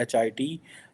HIT,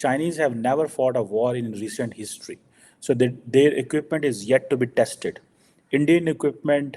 Chinese have never fought a war in recent history, so their equipment is yet to be tested. Indian equipment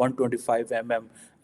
125 mm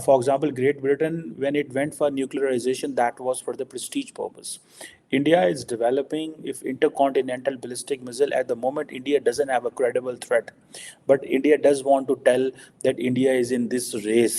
for example, Great Britain, when it went for nuclearization, that was for the prestige purpose. India is developing if intercontinental ballistic missile. At the moment, India doesn't have a credible threat, but India does want to tell that India is in this race.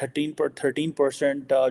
13%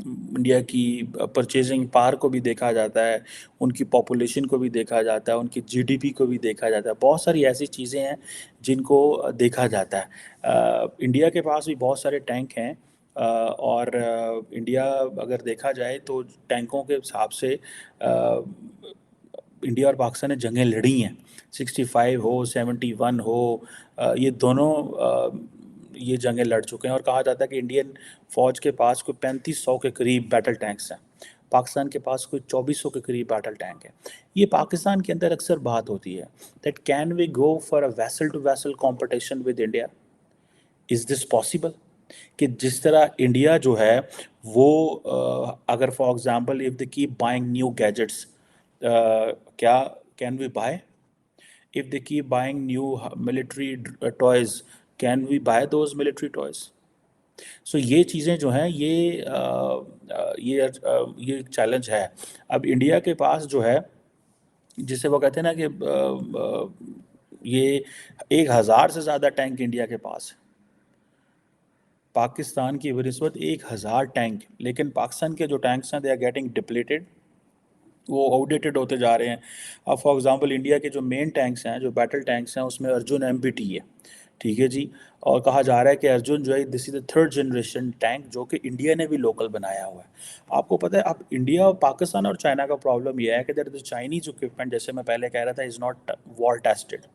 India کی purchasing power کو بھی دیکھا جاتا ہے، ان کی population کو بھی دیکھا جاتا ہے، ان کی جی ڈی پی کو بھی دیکھا جاتا ہے، بہت ساری ایسی چیزیں ہیں جن کو دیکھا جاتا ہے۔ انڈیا کے پاس بھی بہت سارے ٹینک ہیں، اور انڈیا اگر دیکھا جائے تو ٹینکوں کے حساب سے انڈیا اور پاکستان نے جنگیں لڑی ہیں، 65 ہو 71 ہو، یہ دونوں یہ جنگیں لڑ چکے ہیں، اور کہا جاتا ہے کہ انڈین فوج کے پاس کوئی 3500 کے قریب بیٹل ٹینکس ہیں، پاکستان کے پاس کوئی 2400 کے قریب بیٹل ٹینک ہے۔ یہ پاکستان کے اندر اکثر بات ہوتی ہے that can we go for a vessel to vessel competition with India, is this possible? کہ جس طرح انڈیا جو ہے وہ اگر for example if they keep buying new gadgets, کیا can we buy? if they keep buying new military toys, can we buy those military toys? So یہ چیزیں جو ہیں یہ چیلنج ہے۔ اب انڈیا کے پاس جو ہے، جسے وہ کہتے ہیں نا کہ یہ 1000 سے زیادہ ٹینک انڈیا کے پاس ہے، پاکستان کی بنسبت 1000 ٹینک، لیکن پاکستان کے جو ٹینکس ہیں دے آر گیٹنگ ڈپلیٹڈ، وہ آؤٹ ڈیٹڈ ہوتے جا رہے ہیں۔ اب فار ایگزامپل انڈیا کے جو مین ٹینکس ہیں، جو بیٹل ٹینکس ہیں، اس میں ارجن MPT ہے، ٹھیک ہے جی، اور کہا جا رہا ہے کہ ارجن جو ہے دس از دا 3rd جنریشن ٹینک جو کہ انڈیا نے بھی لوکل بنایا ہوا ہے۔ آپ کو پتہ ہے اب انڈیا اور پاکستان اور چائنا کا پرابلم یہ ہے کہ دیٹ از چائنیز اکوپمنٹ، جیسے میں پہلے کہہ رہا تھا، is not war tested.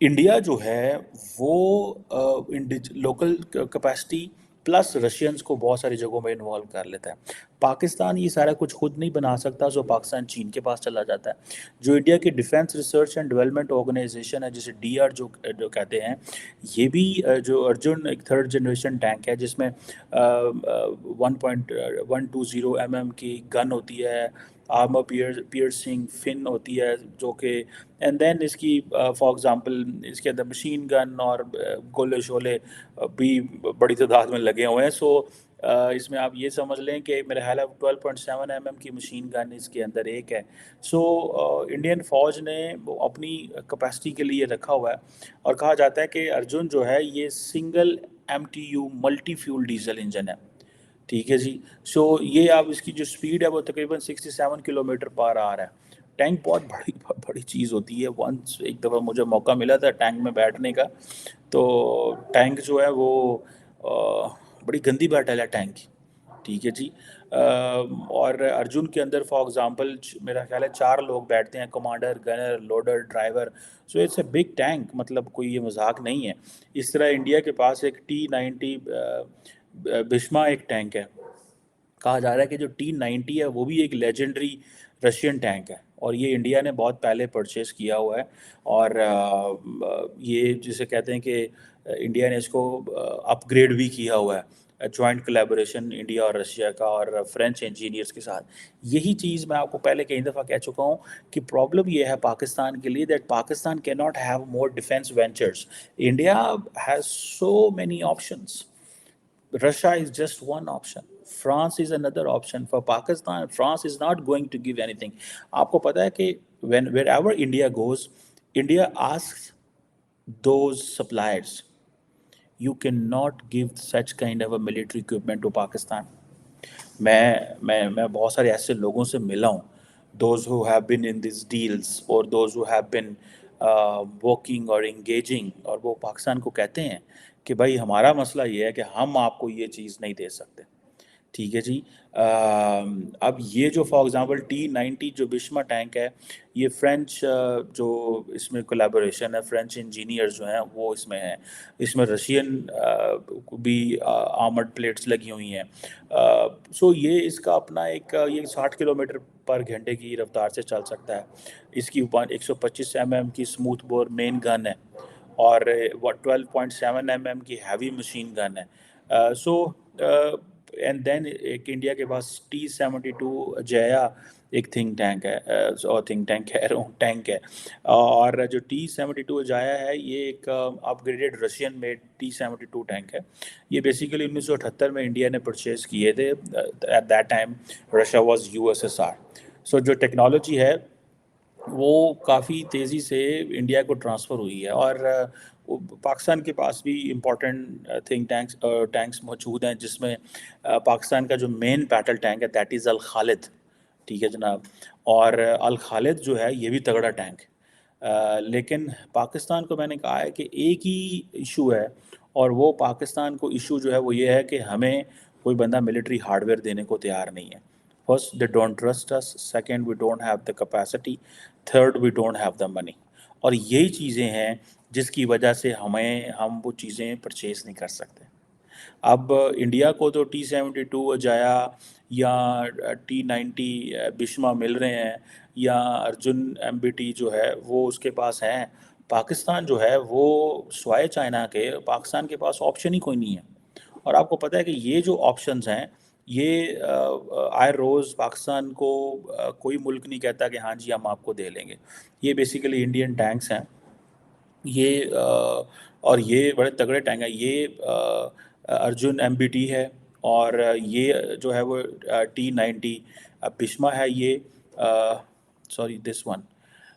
India جو ہے وہ لوکل کیپیسٹی پلس رشینز کو بہت ساری جگہوں میں انوالو کر لیتا ہے۔ پاکستان یہ سارا کچھ خود نہیں بنا سکتا، سو پاکستان چین کے پاس چلا جاتا ہے۔ جو انڈیا کی defence research and development organisation ہے، جسے DR جو کہتے ہیں، یہ بھی جو ارجن ایک 3rd جنریشن ٹینک ہے، جس میں 1.120 mm کی گن ہوتی ہے، آرمر پیئرسنگ فن ہوتی ہے، جو کہ اینڈ دین اس کی فار ایگزامپل اس کے اندر مشین گن اور گولے شولے بھی بڑی تعداد میں لگے ہوئے ہیں۔ سو اس میں آپ یہ سمجھ لیں کہ میرے خیال ہے 12.7 mm کی مشین گن اس کے اندر ایک ہے۔ سو انڈین فوج نے اپنی کیپیسٹی کے لیے رکھا ہوا ہے، اور کہا جاتا ہے کہ ارجن جو ہے یہ single MTU multi fuel diesel engine ہے، ٹھیک ہے جی۔ سو یہ اب اس کی جو سپیڈ ہے وہ تقریباً 67 کلومیٹر پر آور ہے۔ ٹینک بہت بڑی چیز ہوتی ہے۔ ونس ایک دفعہ مجھے موقع ملا تھا ٹینک میں بیٹھنے کا، تو ٹینک جو ہے وہ بڑی گندی بیٹل ہے ٹینک کی، ٹھیک ہے جی۔ اور ارجن کے اندر فار ایگزامپل میرا خیال ہے 4 لوگ بیٹھتے ہیں، commander, gunner, loader, driver. So it's a big tank, مطلب کوئی یہ مذاق نہیں ہے۔ اس طرح انڈیا کے پاس ایک T90 بھیشما ایک ٹینک ہے، کہا جا رہا ہے کہ جو T90 ہے وہ بھی ایک لیجنڈری رشین ٹینک ہے، اور یہ انڈیا نے بہت پہلے پرچیز کیا ہوا ہے، اور یہ جسے کہتے ہیں کہ انڈیا نے اس کو اپ گریڈ بھی کیا ہوا ہے، جوائنٹ کولیبوریشن انڈیا اور رشیا کا اور فرینچ انجینئرس کے ساتھ۔ یہی چیز میں آپ کو پہلے کئی دفعہ کہہ چکا ہوں کہ پرابلم یہ ہے پاکستان کے لیے دیٹ پاکستان کی not have more defence ventures, India has so many options. Russia is just one option. France is another option. For Pakistan, France is not going to give anything. آپ کو پتہ ہے کہ wherever India goes, India asks those suppliers, you cannot give such kind of a military equipment to Pakistan. میں بہت سارے ایسے لوگوں سے ملا ہوں، those who have been in these deals or those who have been working or engaging، اور وہ پاکستان کو کہتے ہیں کہ بھائی ہمارا مسئلہ یہ ہے کہ ہم آپ کو یہ چیز نہیں دے سکتے، ٹھیک ہے جی۔ اب یہ جو فار ایگزامپل T90 جو بھیشما ٹینک ہے، یہ فرینچ جو اس میں کولیبوریشن ہے، فرینچ انجینئر جو ہیں وہ اس میں ہیں، اس میں رشین بھی آرمرڈ پلیٹس لگی ہوئی ہیں۔ سو یہ اس کا اپنا ایک یہ 60 کلومیٹر پر گھنٹے کی رفتار سے چل سکتا ہے۔ اس کی 125 mm کی اسموتھ بور مین گن ہے، اور 12.7 mm کی ہیوی مشین گن ہے۔ سو اینڈ دین ایک انڈیا کے پاس T72 جیا ایک تھنک ٹینک ہے، اور تھنک ٹینک کہہ رہا ہوں ٹینک ہے، اور جو T72 جایا ہے یہ ایک upgraded Russian made T72 tank ہے۔ یہ بیسیکلی 1978 میں انڈیا نے پرچیز کیے تھے، at that time Russia was USSR۔ So جو ٹیکنالوجی ہے وہ کافی تیزی سے انڈیا کو ٹرانسفر ہوئی ہے، اور پاکستان کے پاس بھی امپورٹنٹ تھنک ٹینکس موجود ہیں، جس میں پاکستان کا جو مین بیٹل ٹینک ہے دیٹ از الخالد، ٹھیک ہے جناب. اور الخالد جو ہے یہ بھی تگڑا ٹینک، لیکن پاکستان کو میں نے کہا ہے کہ ایک ہی ایشو ہے، اور وہ پاکستان کو ایشو جو ہے وہ یہ ہے کہ ہمیں کوئی بندہ ملٹری ہارڈ ویئر دینے کو تیار نہیں ہے. First they don't trust us, second we don't have the capacity, third we don't have the money. اور یہی چیزیں ہیں جس کی وجہ سے ہم وہ چیزیں پرچیز نہیں کر سکتے. اب انڈیا کو تو T-72 اجایا یا T-90 بشما مل رہے ہیں، یا ارجن MBT جو ہے وہ اس کے پاس ہیں. پاکستان جو ہے وہ سوائے چائنا کے پاکستان کے پاس آپشن ہی کوئی نہیں ہے. اور آپ کو پتہ ہے کہ یہ جو آپشنز ہیں یہ آئے روز پاکستان کو کوئی ملک نہیں کہتا کہ ہاں جی ہم آپ کو دے لیں گے. یہ بیسیکلی انڈین ٹینکس ہیں یہ، اور یہ بڑے تگڑے ٹینک ہیں. یہ ارجن MBT ہے، اور یہ جو ہے وہ T-90 بشما ہے. یہ سوری دس ون.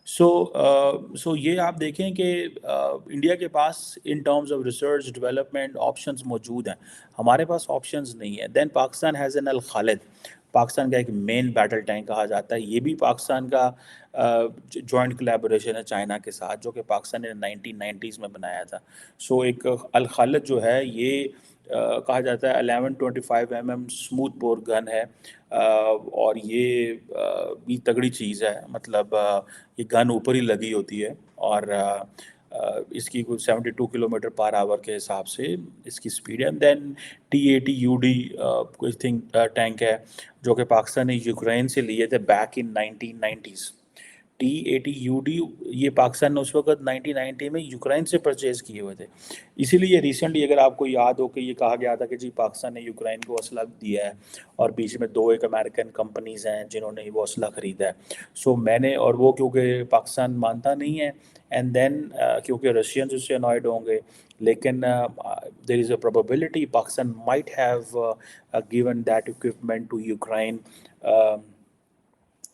سو یہ آپ دیکھیں کہ انڈیا کے پاس in terms of research development options موجود ہیں، ہمارے پاس آپشنز نہیں ہیں. Then Pakistan has an Al Khalid, Pakistan کا ایک مین بیٹل ٹینک کہا جاتا ہے. یہ بھی پاکستان کا جوائنٹ کولیبوریشن ہے چائنا کے ساتھ، جو کہ پاکستان نے 1990s میں بنایا تھا. سو ایک الخالد جو ہے یہ کہا جاتا ہے 1125 mm اسموتھ بور گن ہے، اور یہ بھی تگڑی چیز ہے. مطلب یہ گن اوپر ہی لگی ہوتی ہے، اور اس کی کوئی 72 کلومیٹر پر آور کے حساب سے اس کی سپیڈ ہے. دین T-80UD کوئی ٹینک ہے جو کہ پاکستان نے یوکرین سے لیے تھے بیک ان 1990s. T-80UD یہ پاکستان نے اس وقت 1990 میں یوکرین سے پرچیز کیے ہوئے تھے. اسی لیے ریسنٹلی اگر آپ کو یاد ہو کہ یہ کہا گیا تھا کہ جی پاکستان نے یوکرین کو اسلحہ دیا ہے، اور بیچ میں دو ایک امریکن کمپنیز ہیں جنہوں نے وہ اسلحہ خریدا ہے. سو میں نے، اور وہ کیونکہ پاکستان مانتا نہیں ہے، اینڈ دین کیونکہ رشینز اس سے انوائڈ ہوں گے، لیکن there is a probability Pakistan might have given that equipment to Ukraine,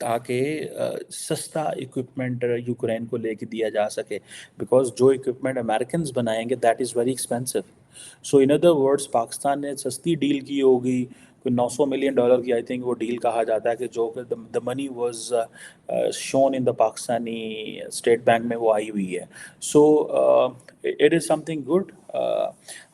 تاکہ سستا اکوپمنٹ یوکرین کو لے کے دیا جا سکے، بیکاز جو اکوپمنٹ امریکنز بنائیں گے that is very expensive. So in other words Pakistan نے سستی ڈیل کی ہوگی، کوئی $900 ملین کی آئی تھنک وہ ڈیل کہا جاتا ہے، کہ جو کہ the money was shown in the Pakistani state bank میں وہ آئی ہوئی ہے. So it is something good.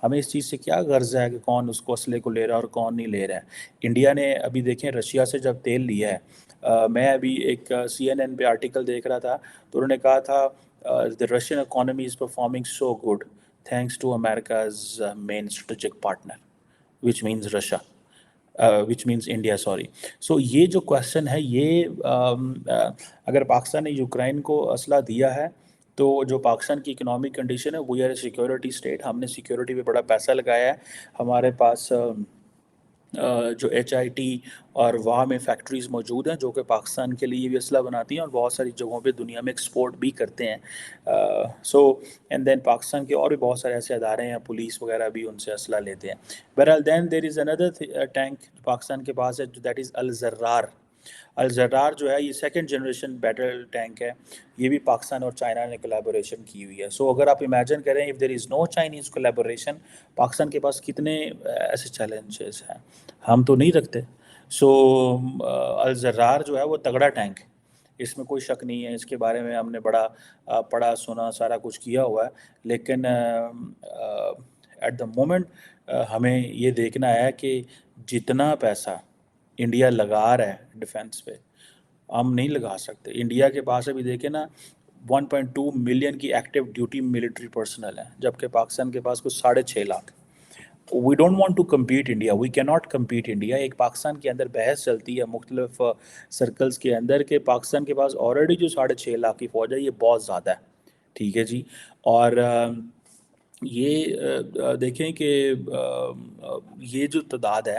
ہمیں اس چیز سے کیا غرض ہے کہ کون اس کو اسلحے کو لے رہا ہے اور کون نہیں لے رہا ہے. انڈیا نے ابھی دیکھیں رشیا سے جب تیل لیا ہے، میں ابھی ایک CNN پہ آرٹیکل دیکھ رہا تھا، تو انہوں نے کہا تھا the Russian economy is performing so good thanks to America's main strategic partner, which means Russia, which means India, sorry. So یہ جو کویشچن ہے یہ اگر پاکستان نے یوکرین کو اسلحہ دیا ہے تو جو پاکستان کی اکنامک کنڈیشن ہے we are a security state, ہم نے سیکورٹی پہ بڑا پیسہ لگایا ہے. ہمارے پاس جو HIT اور وہاں میں فیکٹریز موجود ہیں جو کہ پاکستان کے لیے بھی اسلحہ بناتی ہیں، اور بہت ساری جگہوں پہ دنیا میں ایکسپورٹ بھی کرتے ہیں. سو اینڈ دین پاکستان کے اور بھی بہت سارے ایسے ادارے ہیں، پولیس وغیرہ بھی ان سے اسلحہ لیتے ہیں. بہرحال دین دیر از اندر ٹینک پاکستان کے پاس ہے، دیٹ از الزرار. الزرار جو ہے یہ سیکنڈ جنریشن بیٹل ٹینک ہے، یہ بھی پاکستان اور چائنا نے کولیبوریشن کی ہوئی ہے. سو اگر آپ امیجن کریں if there is no Chinese collaboration, Pakistan کے پاس کتنے ایسے چیلنجز ہیں، ہم تو نہیں رکھتے. سو الزرار جو ہے وہ تگڑا ٹینک، اس میں کوئی شک نہیں ہے. اس کے بارے میں ہم نے بڑا پڑھا سنا سارا کچھ کیا ہوا ہے، لیکن ایٹ دا مومنٹ ہمیں یہ دیکھنا ہے کہ جتنا پیسہ انڈیا لگا رہا ہے ڈیفینس پہ ہم نہیں لگا سکتے. انڈیا کے پاس ابھی دیکھیں نا 1.2 ملین کی ایکٹیو ڈیوٹی ملٹری پرسنل ہیں، جبکہ پاکستان کے پاس کچھ 6.5 lakh. We don't want to compete India, we can not compete India. ایک پاکستان کے اندر بحث چلتی ہے مختلف سرکلز کے اندر کہ پاکستان کے پاس آلریڈی جو 6.5 لاکھ کی فوج ہے یہ بہت زیادہ ہے، ٹھیک ہے جی. اور یہ دیکھیں کہ یہ جو تعداد ہے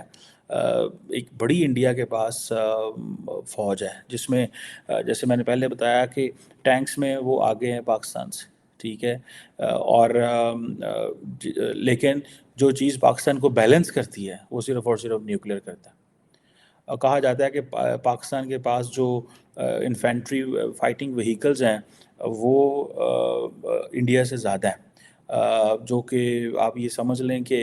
ایک بڑی انڈیا کے پاس فوج ہے، جس میں جیسے میں نے پہلے بتایا کہ ٹینکس میں وہ آگے ہیں پاکستان سے، ٹھیک ہے. اور لیکن جو چیز پاکستان کو بیلنس کرتی ہے وہ صرف اور صرف نیوکلیئر کرتا ہے. کہا جاتا ہے کہ پاکستان کے پاس جو انفینٹری فائٹنگ وہیکلز ہیں وہ انڈیا سے زیادہ ہیں، جو کہ آپ یہ سمجھ لیں کہ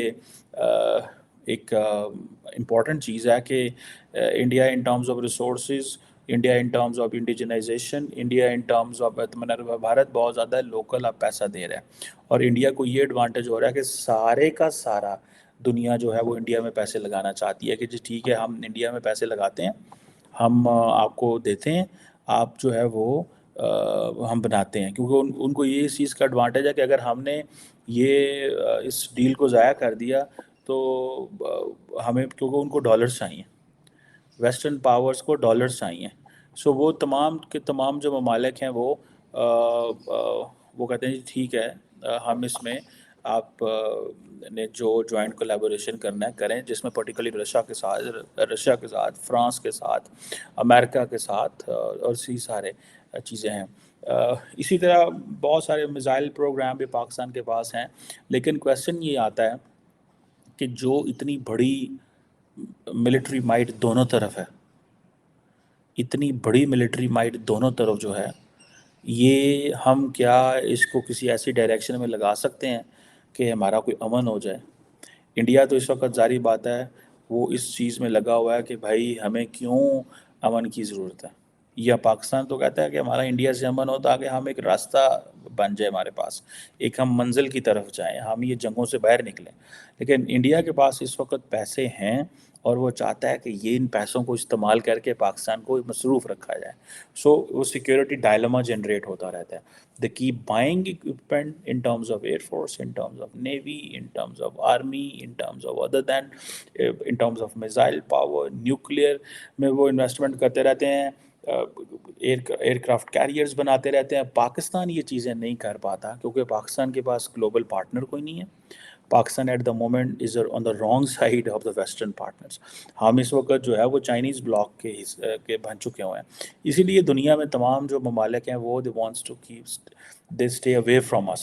ایک امپورٹنٹ چیز ہے کہ India in terms of resources, India in terms of indigenisation, India in terms of Bharat بہت زیادہ لوکل اب پیسہ دے رہا ہے، اور انڈیا کو یہ ایڈوانٹیج ہو رہا ہے کہ سارے کا سارا دنیا جو ہے وہ انڈیا میں پیسے لگانا چاہتی ہے کہ جی ٹھیک ہے ہم انڈیا میں پیسے لگاتے ہیں، ہم آپ کو دیتے ہیں، آپ جو ہے وہ ہم بناتے ہیں، کیونکہ ان کو یہ اس چیز کا ایڈوانٹیج ہے کہ اگر ہم نے یہ اس ڈیل کو ضائع کر دیا تو ہمیں، کیونکہ ان کو ڈالرز چاہیے، ویسٹرن پاورز کو ڈالرز چاہیے، سو وہ تمام کے تمام جو ممالک ہیں وہ کہتے ہیں جی ٹھیک ہے ہم اس میں آپ نے جو جوائنٹ کولیبوریشن کرنا ہے کریں، جس میں پرٹیکولرلی رشیا کے ساتھ، فرانس کے ساتھ، امریکہ کے ساتھ اور اسی سارے چیزیں ہیں۔ اسی طرح بہت سارے میزائل پروگرام بھی پاکستان کے پاس ہیں، لیکن کویسچن یہ آتا ہے کہ جو اتنی بڑی ملٹری مائٹ دونوں طرف ہے، اتنی بڑی ملٹری مائٹ دونوں طرف جو ہے، یہ ہم کیا اس کو کسی ایسی ڈائریکشن میں لگا سکتے ہیں کہ ہمارا کوئی امن ہو جائے؟ انڈیا تو اس وقت ظاہری بات ہے وہ اس چیز میں لگا ہوا ہے کہ بھائی ہمیں کیوں امن کی ضرورت ہے، یا پاکستان تو کہتا ہے کہ ہمارا انڈیا سے امن ہو تاکہ ہم ایک راستہ بن جائے ہمارے پاس، ایک ہم منزل کی طرف جائیں، ہم یہ جنگوں سے باہر نکلیں۔ لیکن انڈیا کے پاس اس وقت پیسے ہیں اور وہ چاہتا ہے کہ یہ ان پیسوں کو استعمال کر کے پاکستان کو مصروف رکھا جائے، سو وہ سیکیورٹی ڈائلما جنریٹ ہوتا رہتا ہے۔ They keep buying equipment in terms of Air Force, in terms of Navy, in terms of Army, in terms of other than, in terms of missile power, nuclear میں وہ investment کرتے رہتے ہیں، year craft carriers بناتے رہتے ہیں۔ پاکستان یہ چیزیں نہیں کر پاتا کیونکہ پاکستان کے پاس گلوبل پارٹنر کوئی نہیں ہے۔ Pakistan at the moment is on the wrong side of the western partners. ہم اس وقت جو ہے وہ چائنیز بلاک کے بن چکے ہوئے ہیں، اسی لیے دنیا میں تمام جو ممالک ہیں وہ they wants to keep they stay away from us.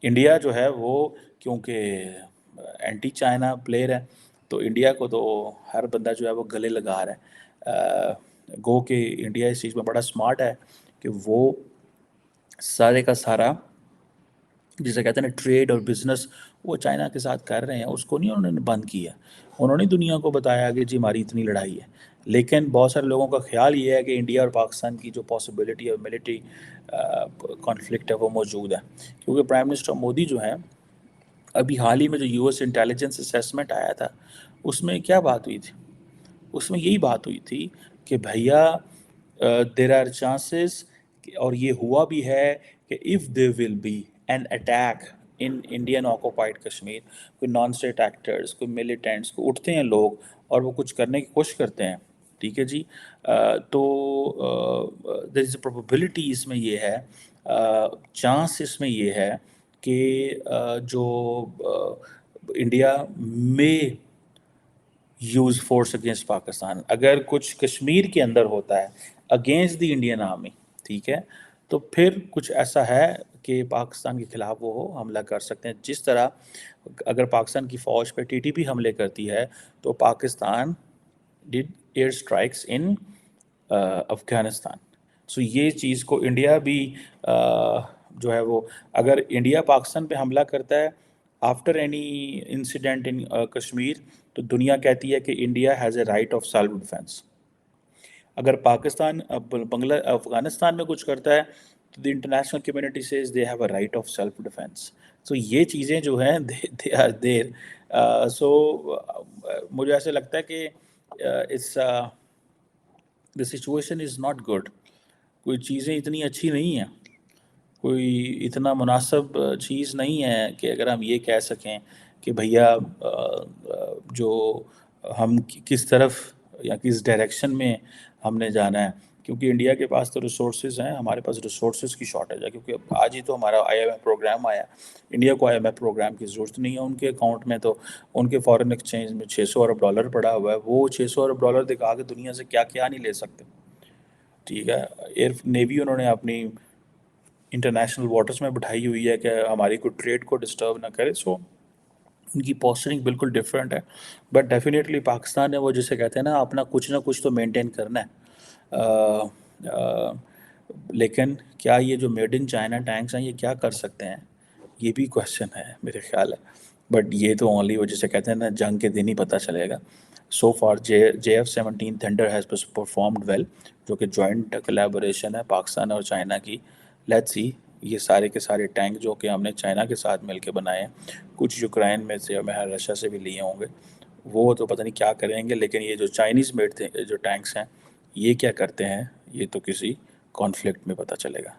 India جو ہے وہ کیونکہ اینٹی چائنا پلیئر ہے، تو انڈیا کو تو ہر بندہ جو ہے وہ گلے لگا رہا ہے۔ گو کہ انڈیا اس چیز میں بڑا سمارٹ ہے کہ وہ سارے کا سارا جسے کہتے ہیں نا ٹریڈ اور بزنس وہ چائنا کے ساتھ کر رہے ہیں، اس کو نہیں انہوں نے بند کیا، انہوں نے دنیا کو بتایا کہ جی ہماری اتنی لڑائی ہے۔ لیکن بہت سارے لوگوں کا خیال یہ ہے کہ انڈیا اور پاکستان کی جو پاسبلٹی ہے ملٹری کانفلکٹ ہے وہ موجود ہے، کیونکہ پرائم منسٹر مودی جو ہیں ابھی حال ہی میں جو یو ایس انٹیلیجنس اسیسمنٹ آیا تھا اس میں کیا بات ہوئی تھی؟ اس میں یہی بات ہوئی تھی کہ بھیا دیر آر چانسز، اور یہ ہوا بھی ہے کہ if they will be an attack in Indian occupied Kashmir, کوئی نان اسٹیٹ ایکٹرز، کوئی ملیٹنٹس، کوئی اٹھتے ہیں لوگ اور وہ کچھ کرنے کی کوشش کرتے ہیں، ٹھیک ہے جی، تو دیر از اے پروبیبلٹی اس میں یہ ہے، چانس اس میں یہ ہے کہ جو انڈیا میں یوز فورس اگینسٹ پاکستان، اگر کچھ کشمیر کے اندر ہوتا ہے اگینسٹ دی انڈین آرمی، ٹھیک ہے، تو پھر کچھ ایسا ہے کہ پاکستان کے خلاف وہ حملہ کر سکتے ہیں، جس طرح اگر پاکستان کی فوج پہ ٹی ٹی پی حملے کرتی ہے تو پاکستان ڈیڈ ایئر اسٹرائکس ان افغانستان۔ سو یہ چیز کو انڈیا بھی جو ہے وہ، اگر انڈیا پاکستان پہ حملہ کرتا ہے after any incident in Kashmir, تو دنیا کہتی ہے کہ India has a right of self defence. اگر پاکستان افغانستان میں کچھ کرتا ہے تو the international community says they have a right of self defence. So یہ چیزیں جو ہیں دے آر دیر، سو مجھے ایسے لگتا ہے کہ it's the situation is not good، کوئی چیزیں اتنی اچھی نہیں ہیں، کوئی اتنا مناسب چیز نہیں ہے کہ اگر ہم یہ کہہ سکیں کہ بھیا جو ہم کس طرف یا کس ڈائریکشن میں ہم نے جانا ہے، کیونکہ انڈیا کے پاس تو ریسورسز ہیں، ہمارے پاس ریسورسز کی شارٹیج ہے، کیونکہ آج ہی تو ہمارا آئی ایم ایف پروگرام آیا، انڈیا کو آئی ایم ایف پروگرام کی ضرورت نہیں ہے، ان کے اکاؤنٹ میں تو ان کے فارن ایکسچینج میں $600 ارب پڑا ہوا ہے، وہ $600 ارب دکھا کے دنیا سے کیا کیا نہیں لے سکتے، ٹھیک ہے۔ ایئر نیوی انہوں نے اپنی انٹرنیشنل واٹرز میں بٹھائی ہوئی ہے کہ ہماری کوئی ٹریڈ کو ڈسٹرب نہ کرے، سو ان کی پوسچرنگ بالکل ڈفرینٹ ہے، بٹ ڈیفینیٹلی پاکستان نے وہ جسے کہتے ہیں نا اپنا کچھ نہ کچھ تو مینٹین کرنا ہے، لیکن کیا یہ جو میڈ ان چائنا ٹینکس ہیں یہ کیا کر سکتے ہیں؟ یہ بھی کوشچن ہے میرے خیال ہے. بٹ یہ تو اونلی وہ جسے کہتے ہیں نا جنگ کے دن ہی پتہ چلے گا. So far JF-17 thunder has performed well, جو کہ جوائنٹ کلیبوریشن ہے پاکستان اور چائنا کی. لیٹس سی یہ سارے کے سارے ٹینک جو کہ ہم نے چائنا کے ساتھ مل کے بنائے ہیں، کچھ یوکرائن میں سے اور رشیا سے بھی لیے ہوں گے، وہ تو پتہ نہیں کیا کریں گے. لیکن یہ جو چائنیز میڈ جو ٹینکس ہیں یہ کیا کرتے ہیں، یہ تو کسی کانفلکٹ میں پتہ چلے گا.